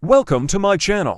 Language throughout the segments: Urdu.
Welcome to my channel.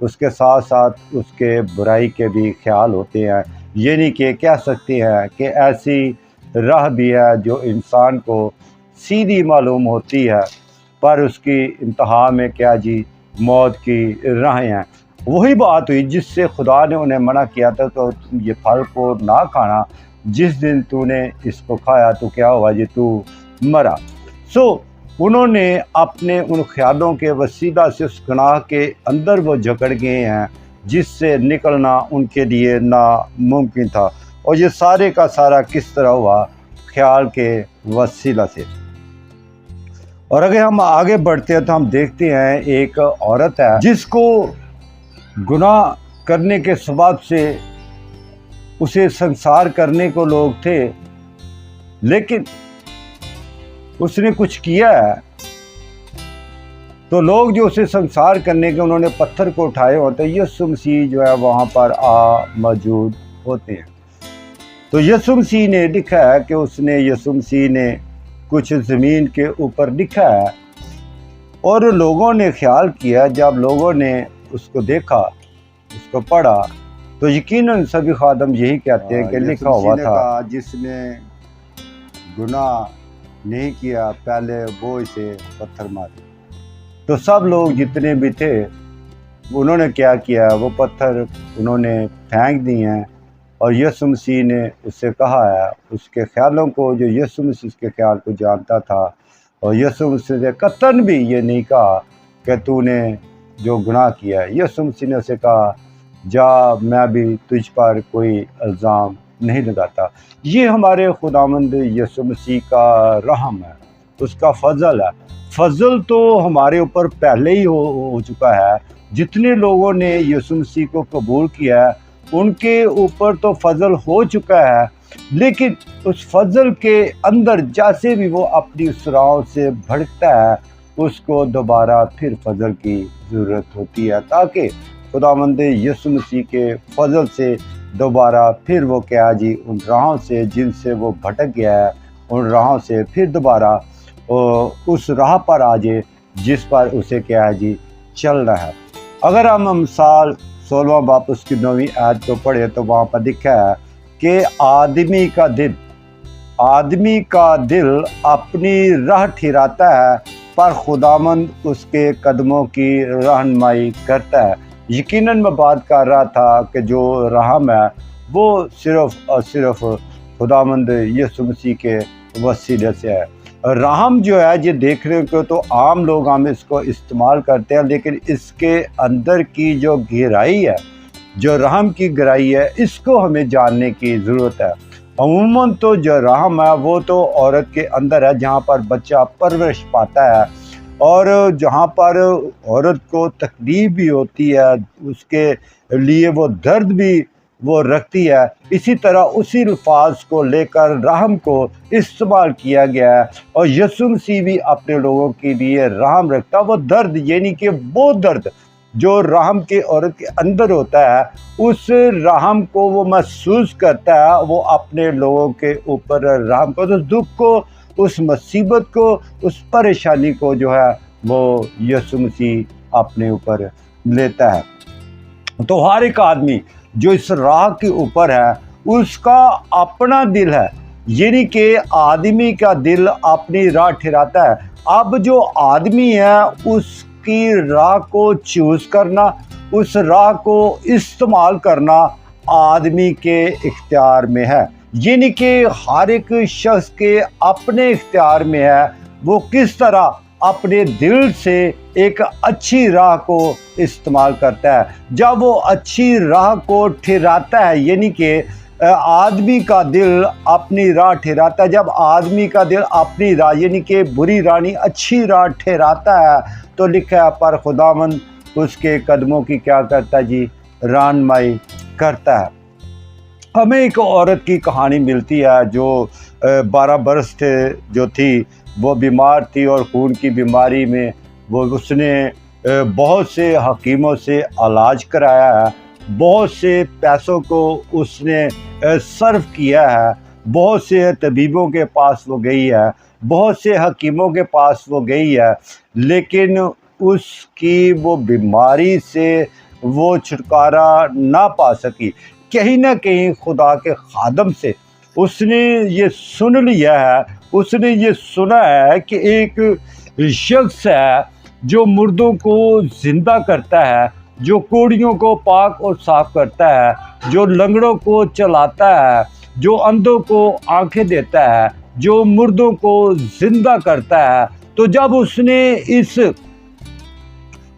اس کے ساتھ ساتھ اس کے برائی کے بھی خیال ہوتے ہیں، یعنی کہ کہہ سکتے ہیں کہ ایسی راہ بھی ہے جو انسان کو سیدھی معلوم ہوتی ہے، پر اس کی انتہا میں کیا جی موت کی راہیں ہیں۔ وہی بات ہوئی جس سے خدا نے انہیں منع کیا تھا تو یہ پھل کو نہ کھانا، جس دن تو نے اس کو کھایا تو کیا ہوا جی تو مرا۔ انہوں نے اپنے ان خیالوں کے وسیلہ سے اس گناہ کے اندر وہ جکڑ گئے ہیں جس سے نکلنا ان کے لیے ناممکن تھا، اور یہ سارے کا سارا کس طرح ہوا؟ خیال کے وسیلہ سے۔ اور اگر ہم آگے بڑھتے ہیں تو ہم دیکھتے ہیں ایک عورت ہے جس کو گناہ کرنے کے سبب سے اسے سنسار کرنے کو لوگ تھے، لیکن اس نے کچھ کیا ہے تو لوگ جو اسے سنسار کرنے کے انہوں نے پتھر کو اٹھائے ہوتے ہیں، یسوع مسیح جو ہے وہاں پر موجود ہوتے ہیں۔ تو یسوع مسیح نے لکھا ہے کہ یسوع مسیح نے کچھ زمین کے اوپر لکھا ہے، اور لوگوں نے خیال کیا، جب لوگوں نے اس کو دیکھا، اس کو پڑھا، تو یقیناً سبھی خادم یہی کہتے ہیں کہ لکھا ہوا تھا جس نے گناہ نہیں کیا پہلے وہ اسے پتھر مارے۔ تو سب لوگ جتنے بھی تھے انہوں نے کیا کیا؟ وہ پتھر انہوں نے پھینک دیے ہیں، اور یسوع مسیح نے اس سے کہا ہے اس کے خیالوں کو، جو یسوع مسیح کے خیال کو جانتا تھا، اور یسوع مسیح نے قطعاً بھی یہ نہیں کہا کہ تو نے جو گناہ کیا ہے۔ یسوع مسیح نے اسے کہا جا، میں بھی تجھ پر کوئی الزام نہیں لگاتا۔ یہ ہمارے خداوند یسوع مسیح کا رحم ہے، اس کا فضل ہے۔ فضل تو ہمارے اوپر پہلے ہی ہو چکا ہے۔ جتنے لوگوں نے یسوع مسیح کو قبول کیا ہے ان کے اوپر تو فضل ہو چکا ہے، لیکن اس فضل کے اندر جیسے بھی وہ اپنی اس راہوں سے بھٹکتا ہے، اس کو دوبارہ پھر فضل کی ضرورت ہوتی ہے، تاکہ خداوند یسوع مسیح کے فضل سے دوبارہ پھر وہ کیا جی ان راہوں سے جن سے وہ بھٹک گیا ہے، ان راہوں سے پھر دوبارہ اس راہ پر آ جائے جس پر اسے کیا ہے جی چلنا ہے۔ اگر ہم مثال 16 باب اس کی 9ویں آیت کو پڑھے تو وہاں پر لکھا ہے کہ آدمی کا دل اپنی راہ ٹھہراتا ہے، پر خداوند اس کے قدموں کی رہنمائی کرتا ہے۔ یقیناً میں بات کر رہا تھا کہ جو رحم ہے وہ صرف اور صرف خداوند یسوع مسیح کے وسیلے سے ہے۔ رحم جو ہے یہ دیکھنے کو تو عام لوگ ہم اس کو استعمال کرتے ہیں، لیکن اس کے اندر کی جو گہرائی ہے، جو رحم کی گہرائی ہے، اس کو ہمیں جاننے کی ضرورت ہے۔ عموماً تو جو رحم ہے وہ تو عورت کے اندر ہے، جہاں پر بچہ پرورش پاتا ہے، اور جہاں پر عورت کو تکلیف بھی ہوتی ہے، اس کے لیے وہ درد بھی وہ رکھتی ہے، اسی طرح اسی الفاظ کو لے کر رحم کو استعمال کیا گیا ہے۔ اور یسوع مسیح بھی اپنے لوگوں کے لیے رحم رکھتا، وہ درد یعنی کہ وہ درد جو رحم کے عورت کے اندر ہوتا ہے، اس رحم کو وہ محسوس کرتا ہے، وہ اپنے لوگوں کے اوپر رحم کو، اس دکھ کو، اس مصیبت کو، اس پریشانی کو جو ہے وہ یسوع مسیح اپنے اوپر لیتا ہے۔ تو ہر ایک آدمی جو اس راہ کے اوپر ہے اس کا اپنا دل ہے، یعنی کہ آدمی کا دل اپنی راہ ٹھہراتا ہے۔ اب جو آدمی ہے اس کی راہ کو چوز کرنا، اس راہ کو استعمال کرنا آدمی کے اختیار میں ہے، یعنی کہ ہر ایک شخص کے اپنے اختیار میں ہے وہ کس طرح اپنے دل سے ایک اچھی راہ کو استعمال کرتا ہے۔ جب وہ اچھی راہ کو ٹھہراتا ہے، یعنی کہ آدمی کا دل اپنی راہ ٹھہراتا ہے، جب آدمی کا دل اپنی راہ یعنی کہ بری راہ نہیں اچھی راہ ٹھہراتا ہے، تو لکھا ہے پر خداوند اس کے قدموں کی کیا کرتا ہے جی رہنمائی کرتا ہے۔ ہمیں ایک عورت کی کہانی ملتی ہے جو 12 برس جو تھی وہ بیمار تھی، اور خون کی بیماری میں اس نے بہت سے حکیموں سے علاج کرایا ہے، بہت سے پیسوں کو اس نے صرف کیا ہے، بہت سے طبیبوں کے پاس وہ گئی ہے، بہت سے حکیموں کے پاس وہ گئی ہے، لیکن اس کی وہ بیماری سے وہ چھٹکارا نہ پا سکی۔ کہیں نہ کہیں خدا کے خادم سے اس نے یہ سن لیا ہے، اس نے یہ سنا ہے کہ ایک شخص ہے جو مردوں کو زندہ کرتا ہے، جو کوڑیوں کو پاک اور صاف کرتا ہے، جو لنگڑوں کو چلاتا ہے، جو اندھوں کو آنکھیں دیتا ہے، جو مردوں کو زندہ کرتا ہے۔ تو جب اس نے اس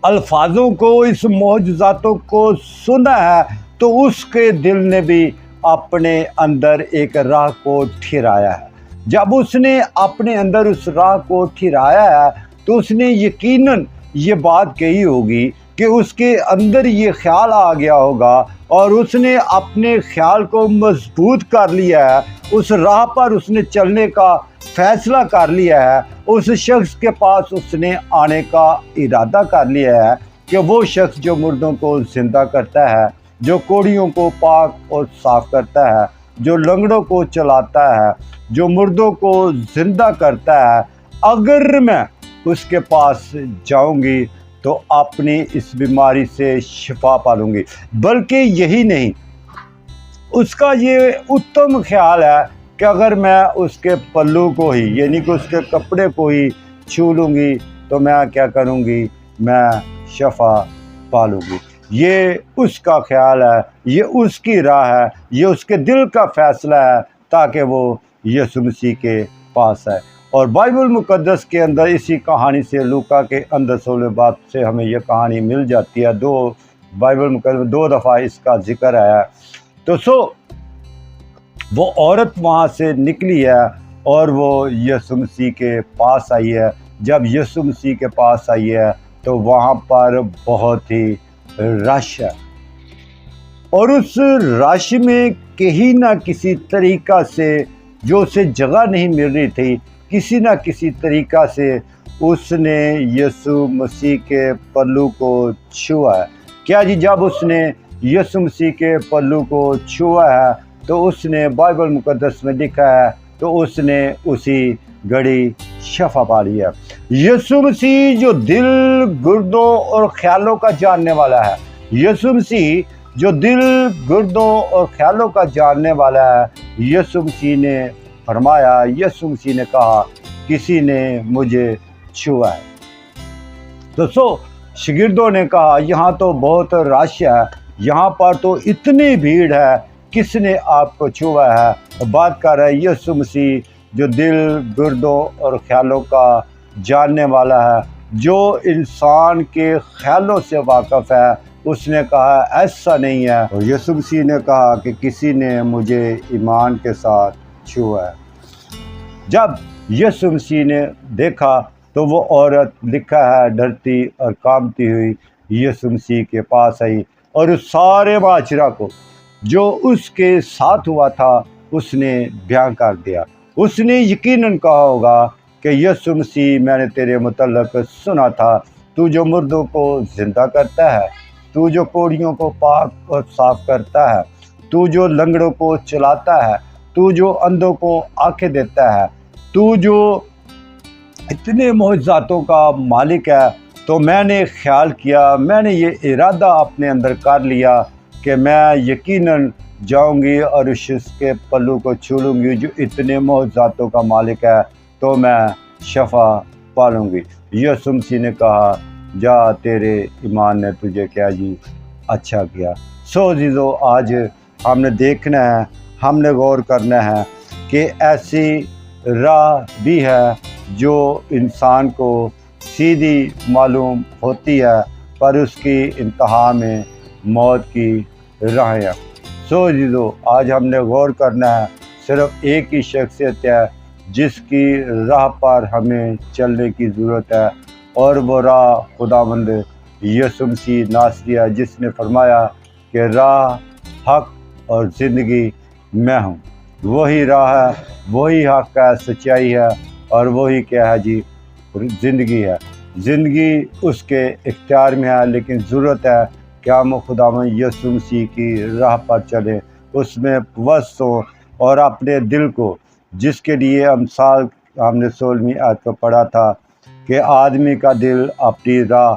الفاظوں کو، اس معجزاتوں کو سنا ہے تو اس کے دل نے بھی اپنے اندر ایک راہ کو ٹھہرایا ہے۔ جب اس نے اپنے اندر اس راہ کو ٹھہرایا ہے تو اس نے یقیناً یہ بات کہی ہوگی کہ اس کے اندر یہ خیال آ گیا ہوگا اور اس نے اپنے خیال کو مضبوط کر لیا ہے، اس راہ پر اس نے چلنے کا فیصلہ کر لیا ہے، اس شخص کے پاس اس نے آنے کا ارادہ کر لیا ہے کہ وہ شخص جو مردوں کو زندہ کرتا ہے، جو کوڑیوں کو پاک اور صاف کرتا ہے، جو لنگڑوں کو چلاتا ہے، جو مردوں کو زندہ کرتا ہے، اگر میں اس کے پاس جاؤں گی تو اپنی اس بیماری سے شفا پالوں گی۔ بلکہ یہی نہیں، اس کا یہ اتم خیال ہے کہ اگر میں اس کے پلو کو ہی، یعنی کہ اس کے کپڑے کو ہی چھو لوں گی تو میں کیا کروں گی، میں شفا پالوں گی۔ یہ اس کا خیال ہے، یہ اس کی راہ ہے، یہ اس کے دل کا فیصلہ ہے تاکہ وہ یسوع مسیح کے پاس ہے۔ اور بائبل مقدس کے اندر اسی کہانی سے، لوکا کے اندر 16 باب سے ہمیں یہ کہانی مل جاتی ہے۔ بائبل مقدس 2 دفعہ اس کا ذکر آیا۔ تو وہ عورت وہاں سے نکلی ہے اور وہ یسوع مسیح کے پاس آئی ہے۔ جب یسوع مسیح کے پاس آئی ہے تو وہاں پر بہت ہی رش ہے، اور اس رش میں کہیں نہ کسی طریقہ سے، جو اسے جگہ نہیں مل رہی تھی، کسی نہ کسی طریقہ سے اس نے یسوع مسیح کے پلو کو چھوا ہے۔ کیا جی، جب اس نے یسوع مسیح کے پلو کو چھوا ہے تو اس نے، بائبل مقدس میں لکھا ہے، تو اس نے اسی گھڑی شفا پا لی ہے۔ یسوع مسیح جو دل، گردوں اور خیالوں کا جاننے والا ہے، یسوع مسیح جو دل، گردوں اور خیالوں کا جاننے والا ہے، یسوع مسیح نے فرمایا، یسوع مسیح نے کہا، کسی نے مجھے چھوا ہے۔ تو شاگردوں نے کہا، یہاں تو بہت رش ہے، یہاں پر تو اتنی بھیڑ ہے، کس نے آپ کو چھوا ہے؟ بات کر رہا ہے یسوع مسیح جو دل، گردوں اور خیالوں کا جاننے والا ہے، جو انسان کے خیالوں سے واقف ہے۔ اس نے کہا ایسا نہیں ہے، اور یسوع مسیح نے کہا کہ کسی نے مجھے ایمان کے ساتھ چھوا ہے۔ جب یسوع مسیح نے دیکھا تو وہ عورت، لکھا ہے، ڈرتی اور کانپتی ہوئی یسوع مسیح کے پاس آئی اور اس سارے ماجرا کو جو اس کے ساتھ ہوا تھا اس نے بیان کر دیا۔ اس نے یقیناً کہا ہوگا کہ یسوع مسیح، میں نے تیرے متعلق سنا تھا، تو جو مردوں کو زندہ کرتا ہے، تو جو کوڑیوں کو پاک اور صاف کرتا ہے، تو جو لنگڑوں کو چلاتا ہے، تو جو اندھوں کو آنکھیں دیتا ہے، تو جو اتنے معجزاتوں کا مالک ہے۔ تو میں نے خیال کیا، میں نے یہ ارادہ اپنے اندر کر لیا کہ میں یقیناً جاؤں گی اور اس شخص کے پلو کو چھو لوں گی جو اتنے معجزاتوں کا مالک ہے، تو میں شفا پالوں گی۔ یسوع مسیح نے کہا، جا، تیرے ایمان نے تجھے کیا جی اچھا کیا۔ عزیزو، آج ہم نے دیکھنا ہے، ہم نے غور کرنا ہے کہ ایسی راہ بھی ہے جو انسان کو سیدھی معلوم ہوتی ہے، پر اس کی انتہا میں موت کی راہیں ہیں۔ عزیزو، آج ہم نے غور کرنا ہے، صرف ایک ہی شخصیت ہے جس کی راہ پر ہمیں چلنے کی ضرورت ہے، اور وہ راہ خداوند یسوع مسیح ناصری ہے، جس نے فرمایا کہ راہ، حق اور زندگی میں ہوں۔ وہی راہ ہے، وہی حق ہے، سچائی ہے، اور وہی کیا ہے جی، زندگی ہے۔ زندگی اس کے اختیار میں ہے، لیکن ضرورت ہے کہ ہم خداوند یسوع مسیح کی راہ پر چلیں، اس میں وسط ہوں، اور اپنے دل کو، جس کے لیے ہم نے 16ویں آیت کو پڑھا تھا کہ آدمی کا دل اپنی راہ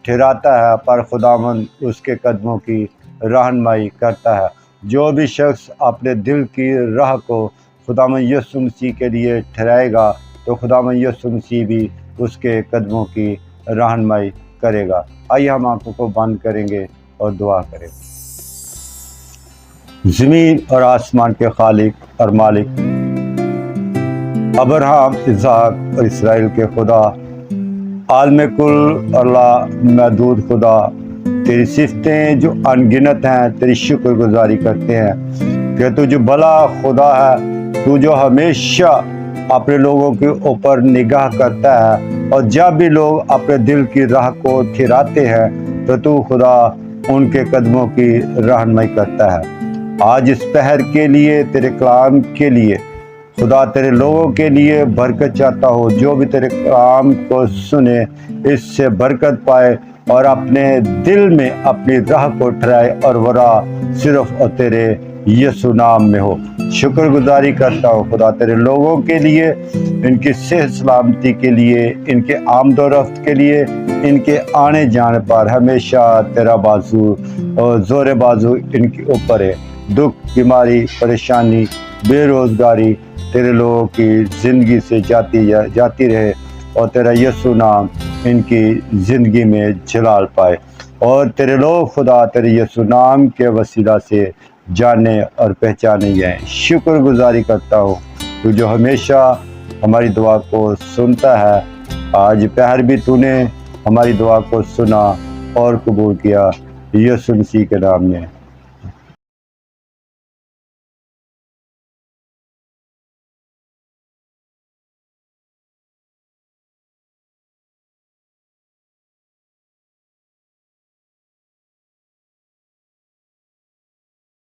ٹھہراتا ہے، پر خداوند اس کے قدموں کی رہنمائی کرتا ہے۔ جو بھی شخص اپنے دل کی راہ کو خداوند یسوع مسیح کے لیے ٹھہرائے گا تو خداوند یسوع مسیح بھی اس کے قدموں کی رہنمائی کرے گا۔ آئیے ہم آنکھوں کو بند کریں گے اور دعا کریں۔ زمین اور آسمان کے خالق اور مالک، ابراہیم، اسحاق اور اسرائیل کے خدا، عالم کل اور لا محدود خدا، تیری صفتیں جو ان گنت ہیں، تیری شکر گزاری کرتے ہیں کہ تو جو بھلا خدا ہے، تو جو ہمیشہ اپنے لوگوں کے اوپر نگاہ کرتا ہے، اور جب بھی لوگ اپنے دل کی راہ کو ٹھہراتے ہیں تو خدا ان کے قدموں کی رہنمائی کرتا ہے۔ آج اس پہر کے لیے، تیرے کلام کے لیے خدا تیرے لوگوں کے لیے برکت چاہتا ہو، جو بھی تیرے کلام کو سنے اس سے برکت پائے اور اپنے دل میں اپنی راہ کو ٹھہرائے، اور وہ راہ صرف اور تیرے یسوع نام میں ہو۔ شکر گزاری کرتا ہوں خدا تیرے لوگوں کے لیے، ان کی صحت سلامتی کے لیے، ان کے آمد و رفت کے لیے، ان کے آنے جانے پر ہمیشہ تیرا بازو اور زور بازو ان کے اوپر ہے۔ دکھ، بیماری، پریشانی، بے روزگاری تیرے لوگوں کی زندگی سے جاتی رہے، اور تیرا یسوع نام ان کی زندگی میں جلال پائے، اور تیرے لوگ خدا تیرے یسوع نام کے وسیلہ سے جانے اور پہچانے جائیں۔ شکر گزاری کرتا ہوں تو جو ہمیشہ ہماری دعا کو سنتا ہے، آج پہر بھی تو نے ہماری دعا کو سنا اور قبول کیا، یسوع مسیح کے نام میں۔